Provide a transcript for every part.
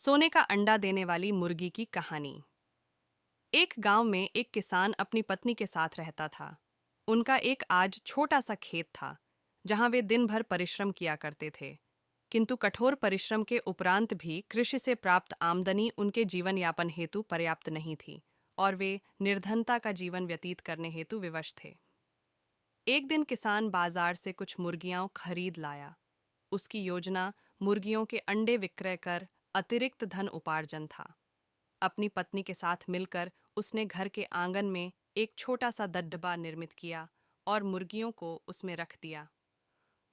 सोने का अंडा देने वाली मुर्गी की कहानी। एक गांव में एक किसान अपनी पत्नी के साथ रहता था। उनका एक आज छोटा सा खेत था, जहां वे दिन भर परिश्रम किया करते थे। किंतु कठोर परिश्रम के उपरांत भी कृषि से प्राप्त आमदनी उनके जीवन यापन हेतु पर्याप्त नहीं थी और वे निर्धनता का जीवन व्यतीत करने हेतु विवश थे। एक दिन किसान बाजार से कुछ मुर्गियां खरीद लाया। उसकी योजना मुर्गियों के अंडे विक्रय कर अतिरिक्त धन उपार्जन था। अपनी पत्नी के साथ मिलकर उसने घर के आंगन में एक छोटा सा दड्डबा निर्मित किया और मुर्गियों को उसमें रख दिया।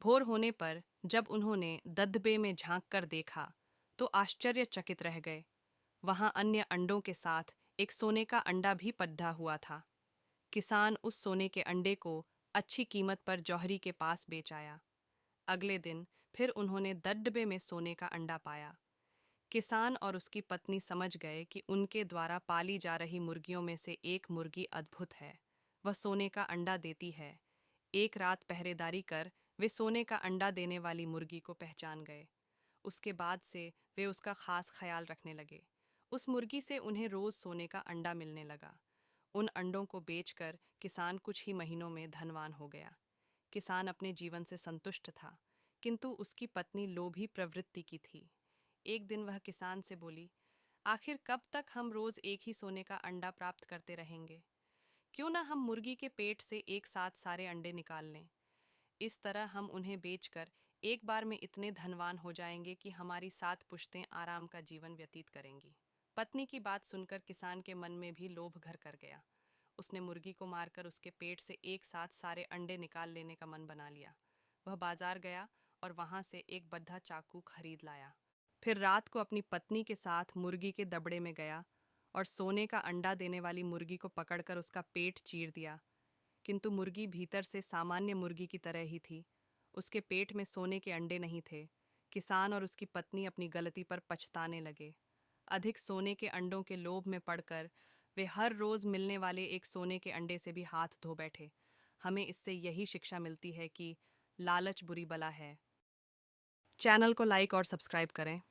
भोर होने पर जब उन्होंने दड्डबे में झांक कर देखा तो आश्चर्यचकित रह गए। वहां अन्य अंडों के साथ एक सोने का अंडा भी पड्ढा हुआ था। किसान उस सोने के अंडे को अच्छी कीमत पर जौहरी के पास बेच आया। अगले दिन फिर उन्होंने दड्डबे में सोने का अंडा पाया। किसान और उसकी पत्नी समझ गए कि उनके द्वारा पाली जा रही मुर्गियों में से एक मुर्गी अद्भुत है। वह सोने का अंडा देती है। एक रात पहरेदारी कर वे सोने का अंडा देने वाली मुर्गी को पहचान गए। उसके बाद से वे उसका खास ख्याल रखने लगे। उस मुर्गी से उन्हें रोज सोने का अंडा मिलने लगा। उन अंडों को बेचकर किसान कुछ ही महीनों में धनवान हो गया। किसान अपने जीवन से संतुष्ट था, किंतु उसकी पत्नी लोभी प्रवृत्ति की थी। एक दिन वह किसान से बोली, आखिर कब तक हम रोज एक ही सोने का अंडा प्राप्त करते रहेंगे? क्यों ना हम मुर्गी के पेट से एक साथ सारे अंडे निकाल लें। इस तरह हम उन्हें बेचकर एक बार में इतने धनवान हो जाएंगे कि हमारी 7 पुश्तें आराम का जीवन व्यतीत करेंगी। पत्नी की बात सुनकर किसान के मन में भी लोभ घर कर गया। उसने मुर्गी को मारकर उसके पेट से एक साथ सारे अंडे निकाल लेने का मन बना लिया। वह बाजार गया और वहां से एक बड्ढा चाकू खरीद लाया। फिर रात को अपनी पत्नी के साथ मुर्गी के दबड़े में गया और सोने का अंडा देने वाली मुर्गी को पकड़कर उसका पेट चीर दिया। किंतु मुर्गी भीतर से सामान्य मुर्गी की तरह ही थी। उसके पेट में सोने के अंडे नहीं थे। किसान और उसकी पत्नी अपनी गलती पर पछताने लगे। अधिक सोने के अंडों के लोभ में पड़कर वे हर रोज मिलने वाले एक सोने के अंडे से भी हाथ धो बैठे। हमें इससे यही शिक्षा मिलती है कि लालच बुरी बला है। चैनल को लाइक और सब्सक्राइब करें।